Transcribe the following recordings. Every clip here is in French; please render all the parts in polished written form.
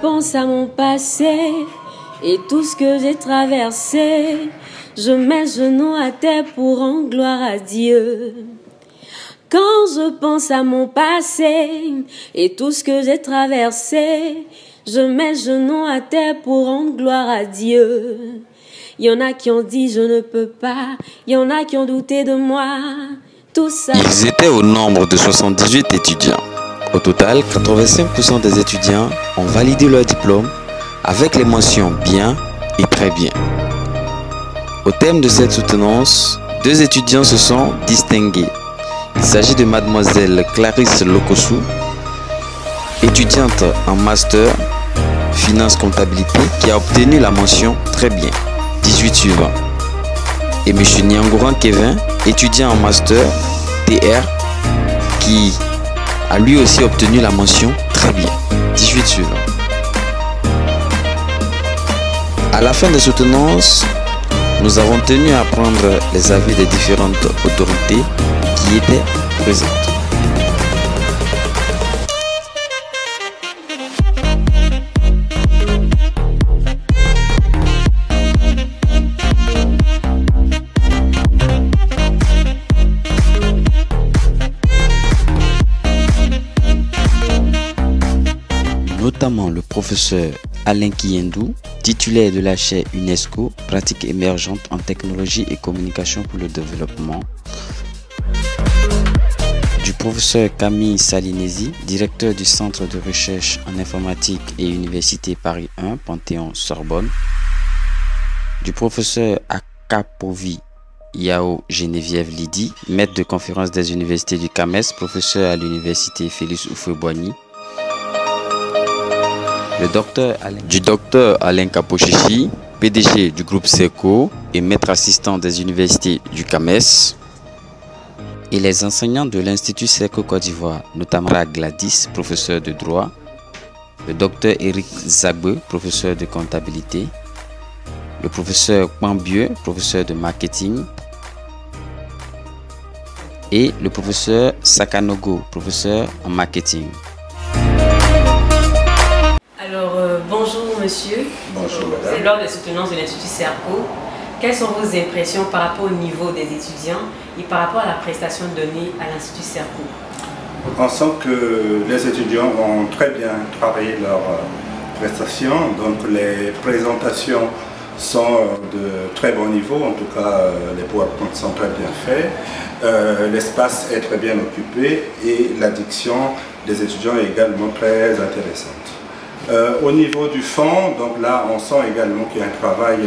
pense à mon passé et tout ce que j'ai traversé, je mets genoux à terre pour rendre gloire à Dieu. Quand je pense à mon passé et tout ce que j'ai traversé, je mets genoux à terre pour rendre gloire à Dieu. Il y en a qui ont dit je ne peux pas, il y en a qui ont douté de moi, tout ça. Ils étaient au nombre de 78 étudiants. Au total, 85% des étudiants ont validé leur diplôme avec les mentions bien et très bien. Au terme de cette soutenance, 2 étudiants se sont distingués. Il s'agit de mademoiselle Clarisse Lokosu, étudiante en master finance comptabilité qui a obtenu la mention très bien, 18 suivants. Et M. Nyangouran Kevin, étudiant en master TR qui a lui aussi obtenu la mention très bien, 18 suivants. À la fin des soutenances, nous avons tenu à prendre les avis des différentes autorités qui étaient présentes. Notamment le professeur Alain Kiyendou, titulaire de la chaire UNESCO, pratique émergente en technologie et communication pour le développement. Du professeur Camille Salinesi, directeur du Centre de recherche en informatique et Université Paris 1, Panthéon-Sorbonne. Du professeur Akapovi Yao Geneviève Lydie, maître de conférence des universités du CAMES, professeur à l'université Félix Houphouët-Boigny. Du docteur Alain Kapochichi, PDG du groupe SECO et maître assistant des universités du CAMES. Et les enseignants de l'Institut SECO Côte d'Ivoire, notamment Gladys, professeur de droit, le docteur Eric Zagbe, professeur de comptabilité, le professeur Pambieu, professeur de marketing, et le professeur Sakanogo, professeur en marketing. Alors, bonjour monsieur. Bonjour madame. C'est lors des soutenances de l'Institut SERCO. Quelles sont vos impressions par rapport au niveau des étudiants et par rapport à la prestation donnée à l'Institut SERCO? On sent que les étudiants ont très bien travaillé leurs prestations, donc les présentations sont de très bon niveau, en tout cas les PowerPoint sont très bien faits, l'espace est très bien occupé et la diction des étudiants est également très intéressante. Au niveau du fond, donc là on sent également qu'il y a un travail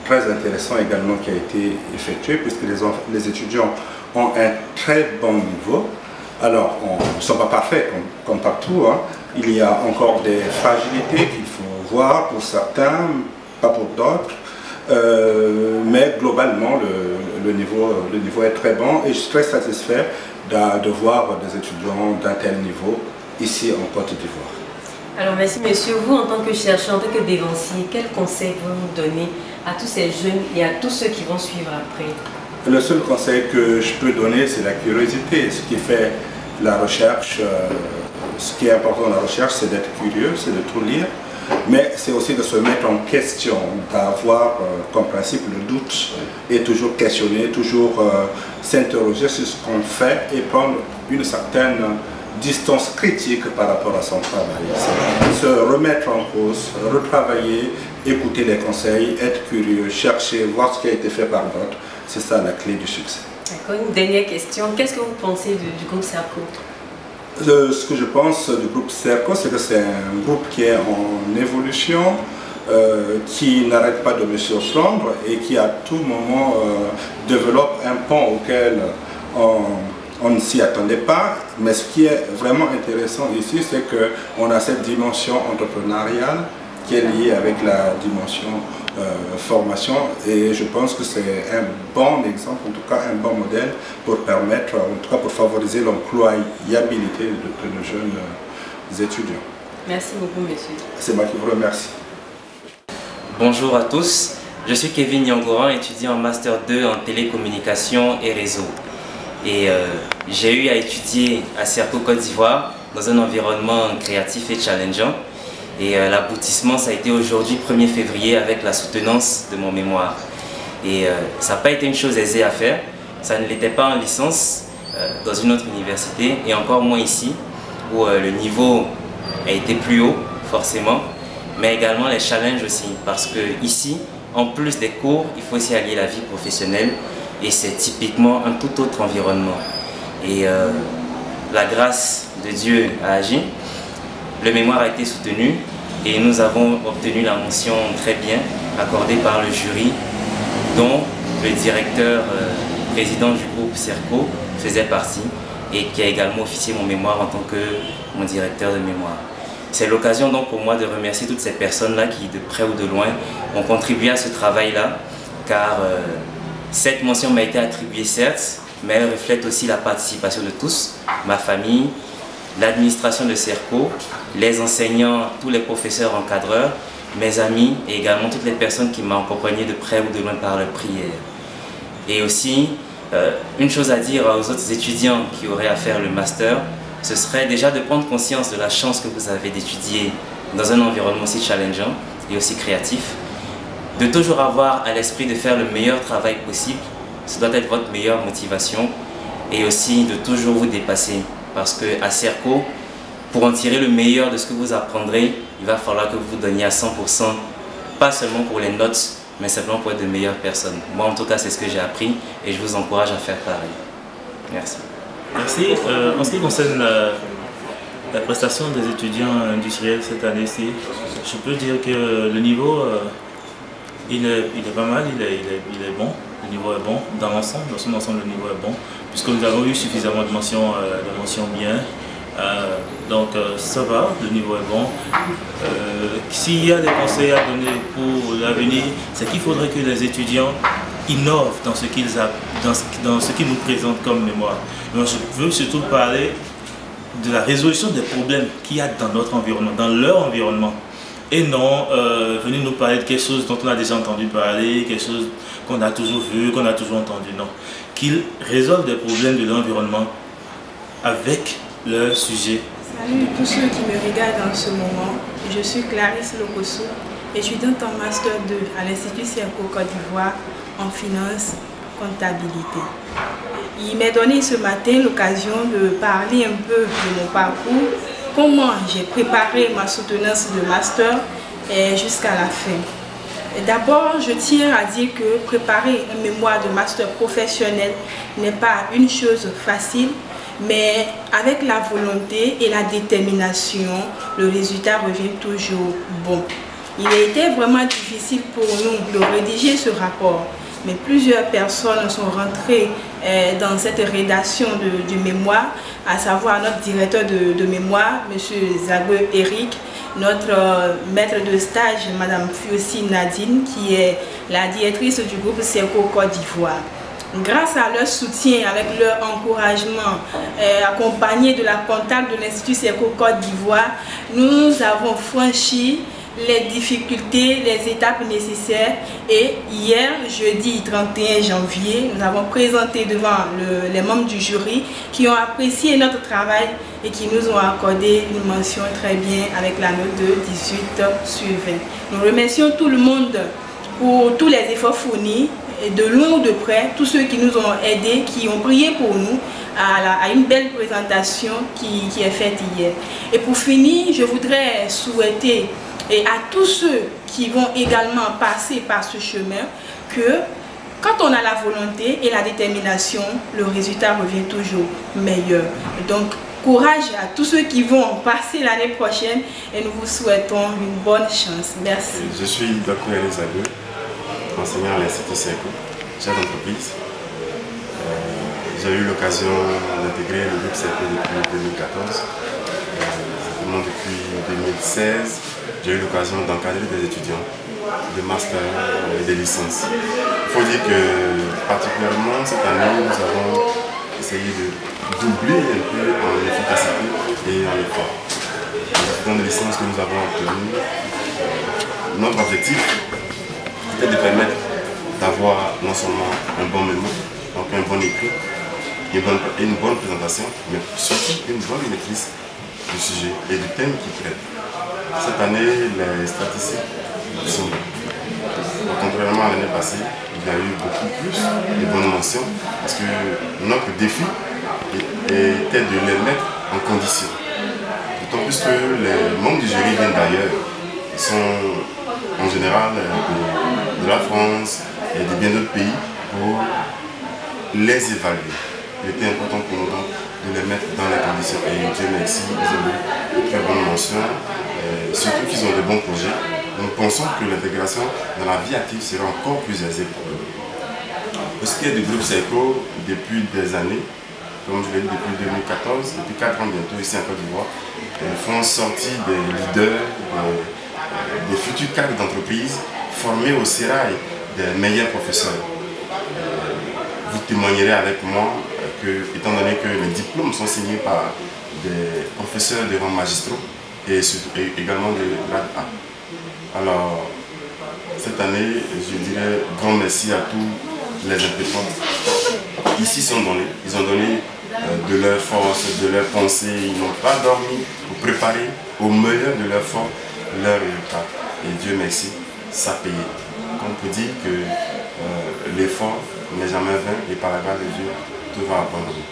très intéressant également qui a été effectué puisque les étudiants ont un très bon niveau. Alors, on ne sont pas parfaits comme partout, hein. Il y a encore des fragilités qu'il faut voir pour certains, pas pour d'autres, mais globalement le niveau est très bon et je suis très satisfait de voir des étudiants d'un tel niveau ici en Côte d'Ivoire. Alors merci monsieur, vous en tant que chercheur, en tant que dévancier, quel conseil vous donner à tous ces jeunes et à tous ceux qui vont suivre après? Le seul conseil que je peux donner, c'est la curiosité. Ce qui fait la recherche, ce qui est important dans la recherche, c'est d'être curieux, c'est de tout lire, mais c'est aussi de se mettre en question, d'avoir comme principe le doute et toujours questionner, toujours s'interroger sur ce qu'on fait et prendre une certaine distance critique par rapport à son travail. Se remettre en cause, retravailler, écouter les conseils, être curieux, chercher, voir ce qui a été fait par d'autres. C'est ça la clé du succès. D'accord, une dernière question. Qu'est-ce que vous pensez du groupe SERCO? Ce que je pense du groupe SERCO, c'est que c'est un groupe qui est en évolution, qui n'arrête pas de me surprendre et qui à tout moment développe un pan auquel on ne s'y attendait pas, mais ce qui est vraiment intéressant ici, c'est qu'on a cette dimension entrepreneuriale qui est liée avec la dimension formation et je pense que c'est un bon exemple, en tout cas un bon modèle pour permettre, en tout cas pour favoriser l'employabilité de nos jeunes étudiants. Merci beaucoup monsieur. C'est moi qui vous remercie. Bonjour à tous, je suis Kevin Nyangouran, étudiant en Master 2 en télécommunications et réseau. Et j'ai eu à étudier à SERCO Côte d'Ivoire dans un environnement créatif et challengeant. Et l'aboutissement, ça a été aujourd'hui 1er février avec la soutenance de mon mémoire. Et ça n'a pas été une chose aisée à faire. Ça ne l'était pas en licence dans une autre université et encore moins ici où le niveau a été plus haut forcément, mais également les challenges aussi parce que ici, en plus des cours, il faut aussi allier la vie professionnelle et c'est typiquement un tout autre environnement. Et la grâce de Dieu a agi. Le mémoire a été soutenu et nous avons obtenu la mention très bien accordée par le jury dont le directeur président du groupe CERCO faisait partie et qui a également officié mon mémoire en tant que mon directeur de mémoire. C'est l'occasion donc pour moi de remercier toutes ces personnes-là qui de près ou de loin ont contribué à ce travail-là car cette mention m'a été attribuée certes, mais elle reflète aussi la participation de tous, ma famille, l'administration de CERCO, les enseignants, tous les professeurs encadreurs, mes amis et également toutes les personnes qui m'ont accompagné de près ou de loin par leur prière. Et aussi, une chose à dire aux autres étudiants qui auraient à faire le master, ce serait déjà de prendre conscience de la chance que vous avez d'étudier dans un environnement aussi challengeant et aussi créatif, de toujours avoir à l'esprit de faire le meilleur travail possible, ce doit être votre meilleure motivation, et aussi de toujours vous dépasser, parce qu'à CERCO, pour en tirer le meilleur de ce que vous apprendrez, il va falloir que vous vous donniez à 100%, pas seulement pour les notes, mais simplement pour être de meilleures personnes. Moi, en tout cas, c'est ce que j'ai appris et je vous encourage à faire pareil. Merci. Merci. En ce qui concerne la prestation des étudiants industriels cette année-ci, je peux dire que le niveau, il est pas mal, il est bon. Le niveau est bon dans l'ensemble, dans son ensemble, le niveau est bon, puisque nous avons eu suffisamment de mentions bien. Donc ça va, le niveau est bon. S'il y a des conseils à donner pour l'avenir, c'est qu'il faudrait que les étudiants innovent dans ce qu'ils nous présentent comme mémoire. Moi, je veux surtout parler de la résolution des problèmes qu'il y a dans notre environnement, dans leur environnement. Et non venir nous parler de quelque chose dont on a déjà entendu parler, quelque chose qu'on a toujours vu, qu'on a toujours entendu. Non. Qu'ils résolvent des problèmes de l'environnement avec leur sujet. Salut tous ceux qui me regardent en ce moment. Je suis Clarisse Lokosso, étudiante en Master 2 à l'Institut CERCO Côte d'Ivoire en finance comptabilité. Il m'est donné ce matin l'occasion de parler un peu de mon parcours, comment j'ai préparé ma soutenance de Master jusqu'à la fin. D'abord, je tiens à dire que préparer un mémoire de Master professionnel n'est pas une chose facile, mais avec la volonté et la détermination, le résultat revient toujours bon. Il a été vraiment difficile pour nous de rédiger ce rapport, mais plusieurs personnes sont rentrées dans cette rédaction du mémoire, à savoir notre directeur de mémoire, M. Zagwe Eric, notre maître de stage, Mme Fiossi Nadine, qui est la directrice du groupe CERCO Côte d'Ivoire. Grâce à leur soutien, avec leur encouragement, accompagné de la comptable de l'Institut CERCO Côte d'Ivoire, nous avons franchi les difficultés, les étapes nécessaires et hier, jeudi 31 janvier, nous avons présenté devant les membres du jury qui ont apprécié notre travail et qui nous ont accordé une mention très bien avec la note de 18 sur 20. Nous remercions tout le monde pour tous les efforts fournis, de loin ou de près, tous ceux qui nous ont aidés, qui ont prié pour nous à une belle présentation qui est faite hier. Et pour finir, je voudrais souhaiter et à tous ceux qui vont également passer par ce chemin que quand on a la volonté et la détermination, le résultat revient toujours meilleur. Donc, courage à tous ceux qui vont passer l'année prochaine et nous vous souhaitons une bonne chance. Merci. Je suis Dr. Elisabeth, enseignant à l'Institut CERCO, chef d'entreprise. J'ai eu l'occasion d'intégrer le groupe CERCO depuis 2014. Depuis 2016, j'ai eu l'occasion d'encadrer des étudiants de master et de licence. Il faut dire que particulièrement cette année, nous avons essayé de doubler un peu en efficacité et en effort. Les étudiants de licence que nous avons obtenus, notre objectif était de permettre d'avoir non seulement un bon mémo, donc un bon écrit, une bonne présentation, mais surtout une bonne maîtrise du sujet et du thème qui traite. cette année, les statistiques sont bonnes. Contrairement à l'année passée, il y a eu beaucoup plus de bonnes mentions parce que notre défi était de les mettre en condition. D'autant plus que les membres du jury viennent d'ailleurs. Ils sont en général de la France et de bien d'autres pays pour les évaluer. Il était important pour nous de les mettre dans les conditions. Et Dieu merci, ils ont eu de très bonnes mentions, surtout qu'ils ont de bons projets. Nous pensons que l'intégration dans la vie active sera encore plus aisée pour eux. Pour ce qui est du groupe SECO, depuis des années, comme je l'ai dit depuis 2014, depuis 4 ans bientôt ici en Côte d'Ivoire, ils font sortir des leaders, des futurs cadres d'entreprise formés au sérail des meilleurs professeurs. Vous témoignerez avec moi que, étant donné que les diplômes sont signés par des professeurs de rang magistraux et également de grade A. Alors, cette année, je dirais grand merci à tous les impétrants. Ici sont donnés, ils ont donné de leur force, de leur pensée, ils n'ont pas dormi pour préparer au meilleur de leur force leurs résultats. Et Dieu merci, ça paye. On peut dire que l'effort n'est jamais vain et par la grâce de Dieu, tout va abandonner.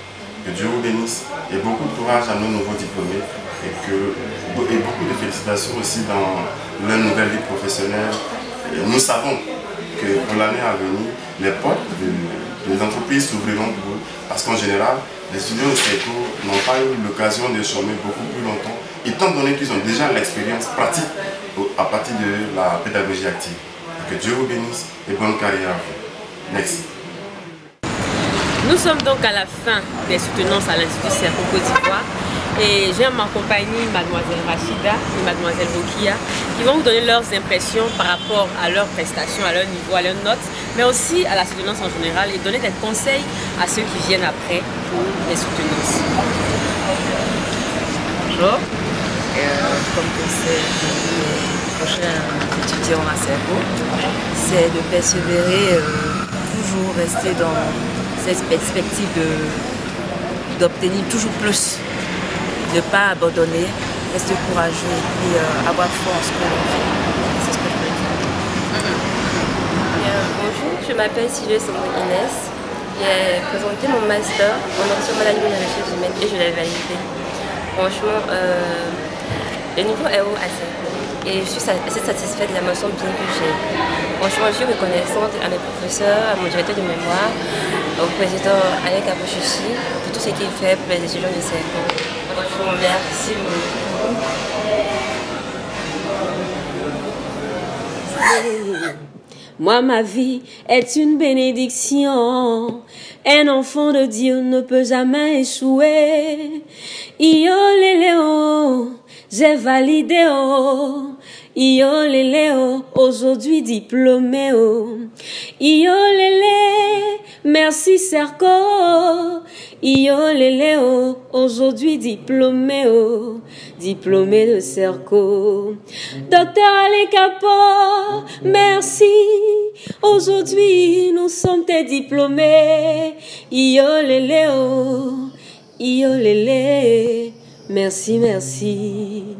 Que Dieu vous bénisse et beaucoup de courage à nos nouveaux diplômés et beaucoup de félicitations aussi dans leur nouvelle vie professionnelle. Et nous savons que pour l'année à venir, les portes des entreprises s'ouvriront pour eux parce qu'en général, les étudiants de SECO n'ont pas eu l'occasion de chômer beaucoup plus longtemps, étant donné qu'ils ont déjà l'expérience pratique à partir de la pédagogie active. Que Dieu vous bénisse et bonne carrière à vous. Merci. Nous sommes donc à la fin des soutenances à l'Institut SECO Côte d'Ivoire et j'ai en ma compagnie Mademoiselle Rachida et Mademoiselle Bokia qui vont vous donner leurs impressions par rapport à leurs prestations, à leur niveau, à leurs notes, mais aussi à la soutenance en général et donner des conseils à ceux qui viennent après pour les soutenances. Bonjour. Comme conseil aux prochains étudiants à SECO, c'est de persévérer, toujours rester dans cette perspective d'obtenir toujours plus, de ne pas abandonner, rester courageux et puis avoir foi en ce que l'on fait. C'est ce que je peux dire. Bonjour, je m'appelle Sylvie Inès. J'ai présenté mon master en option management des ressources humaines et je l'ai validé. Franchement, le niveau est haut à SECO et je suis assez satisfaite de la mention bien que j'ai. Franchement, je suis reconnaissante à mes professeurs, à mon directeur de mémoire, au président Alain Kapochichi pour tout ce qu'il fait pour les étudiants de SECO. Franchement, merci beaucoup. Moi, ma vie est une bénédiction. Un enfant de Dieu ne peut jamais échouer. Io léléo, j'ai validé oh. Io léléo, aujourd'hui diplômé oh. Io lélé, merci Serco. Io léléo, aujourd'hui diplômé oh. Diplômé de Serco. Docteur Alain Capo, merci. Aujourd'hui, nous sommes tes diplômés. Io lélé oh. Io lélé, merci, merci.